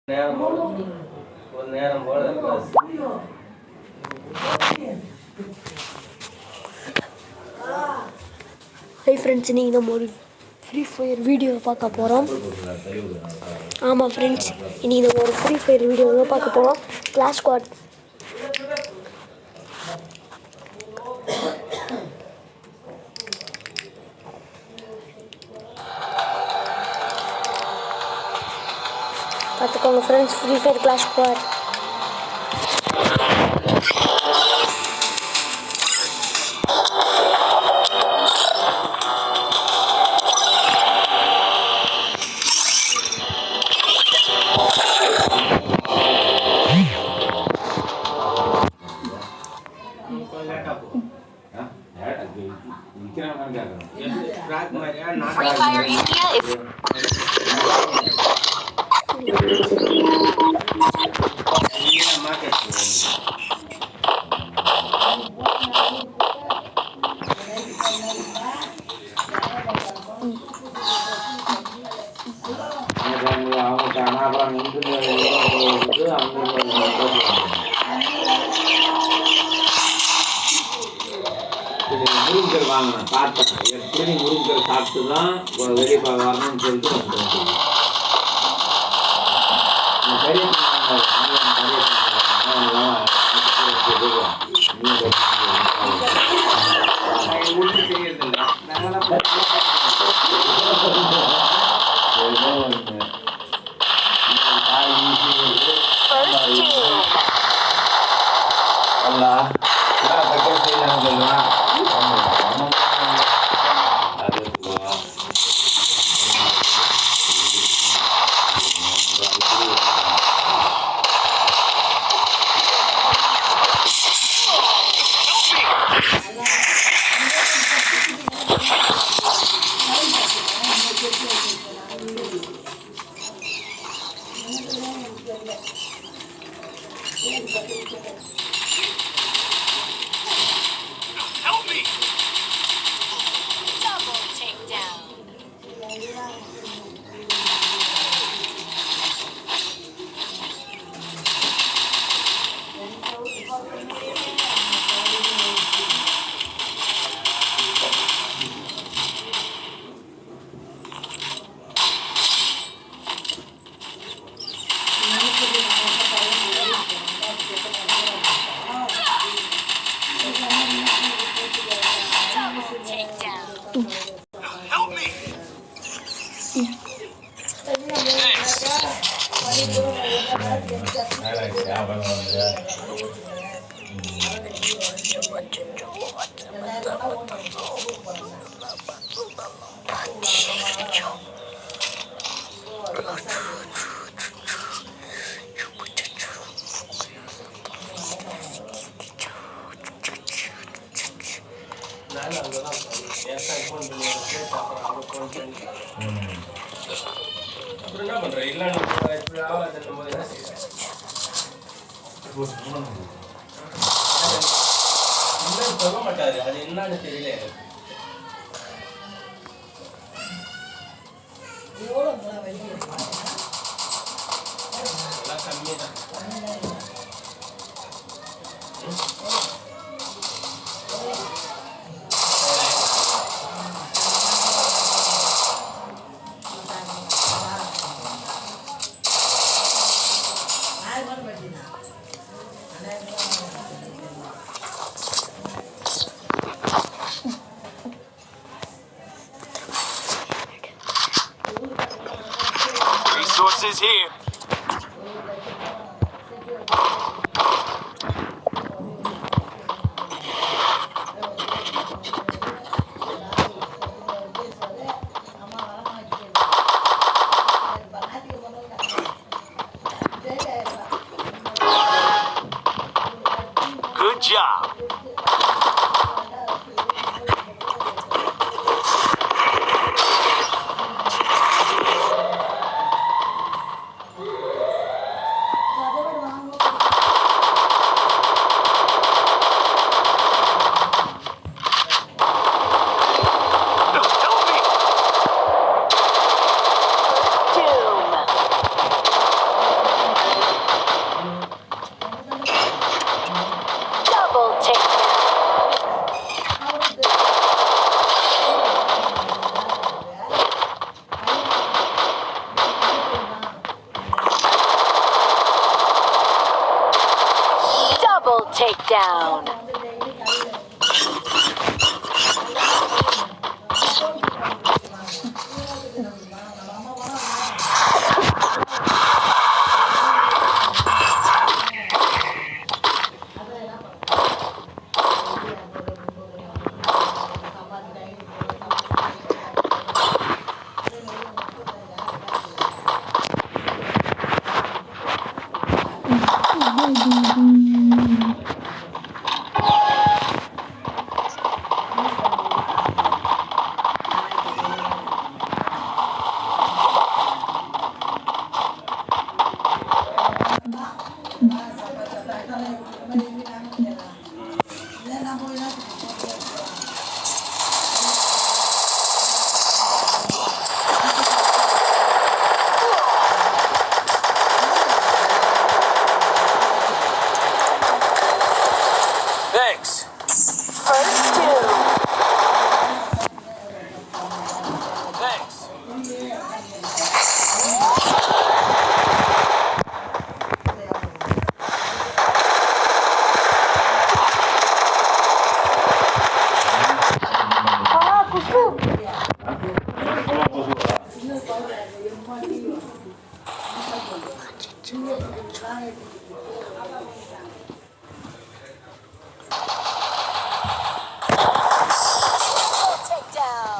Hi friends, இன்றைக்கி நம்ம ஒரு ஃப்ரீ ஃபயர் வீடியோ பார்க்க போகிறோம். ஆமாம் ஃப்ரெண்ட்ஸ், இன்றைக்கி நம்ம ஒரு ஃப்ரீ ஃபயர் வீடியோ பார்க்க போகிறோம். கிளாஷ் ஸ்குவாட் பார்த்துக்கோங்க friends. Free fire clash squad. Free Fire India is முருங்கல் வாங்கினேன். பார்த்தேன் எப்படி முருங்கல் சாப்பிட்டு தான் வெளியே வரணும்னு சொல்லிட்டு பெரிய help me. Double takedown. Help me! அப்புறம் என்ன பண்ற? இல்ல இப்படி ஆகாதுன்னும் போது என்ன செய்யற? இல்லைன்னு சொல்ல மாட்டாரு. அது என்னன்னு தெரியல எனக்கு. எல்லாம் கம்மிதான். Resources here. Good job. Doom. takedown. Thanks. First two. Thanks. Takedown.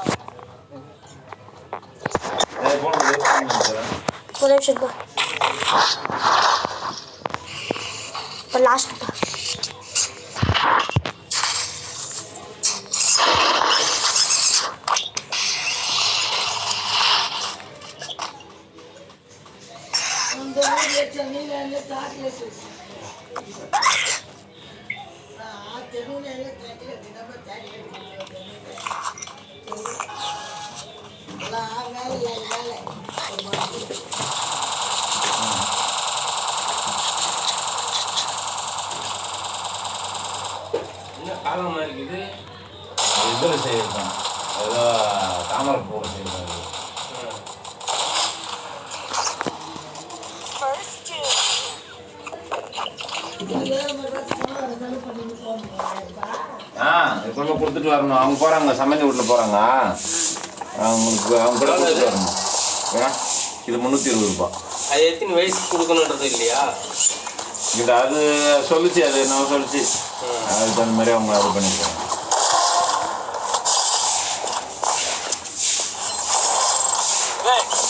ஒரு நிமிஷம் பா. இப்போ லாஸ்ட் பா. என்ன காலமா இருக்குது? இதில் செய்யணும் ஏதோ தாமரை பூவில் செய்யணும். First two. இப்போ கொடுத்துட்டு வரணும். அவங்க போகிறாங்க, சமையல் வீட்டில் போகிறாங்க. அவங்களுக்கு அவங்க கூட கொடுத்துட்டு வரணும். இது 320 ரூபா. அது எத்தனை வயசுக்கு கொடுக்கணுன்றது இல்லையா? இது அது சொல்லிச்சு, அது நான் சொல்லிச்சு. அதுக்கு தகுந்த மாதிரி அவங்க இது பண்ணிருக்காங்க. Thanks.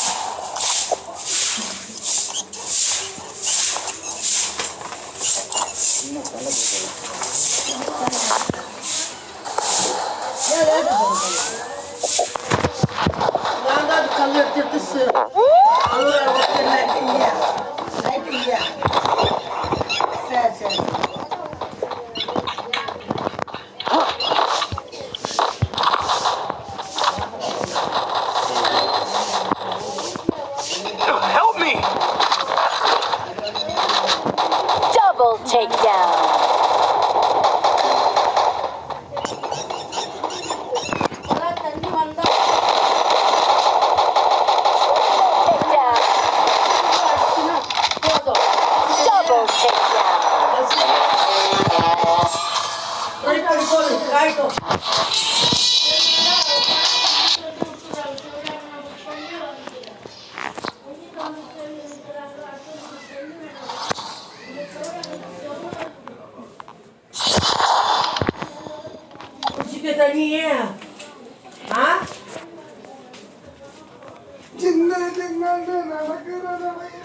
Help me! Double takedown. Double takedown. சின்ன நடக்கிறது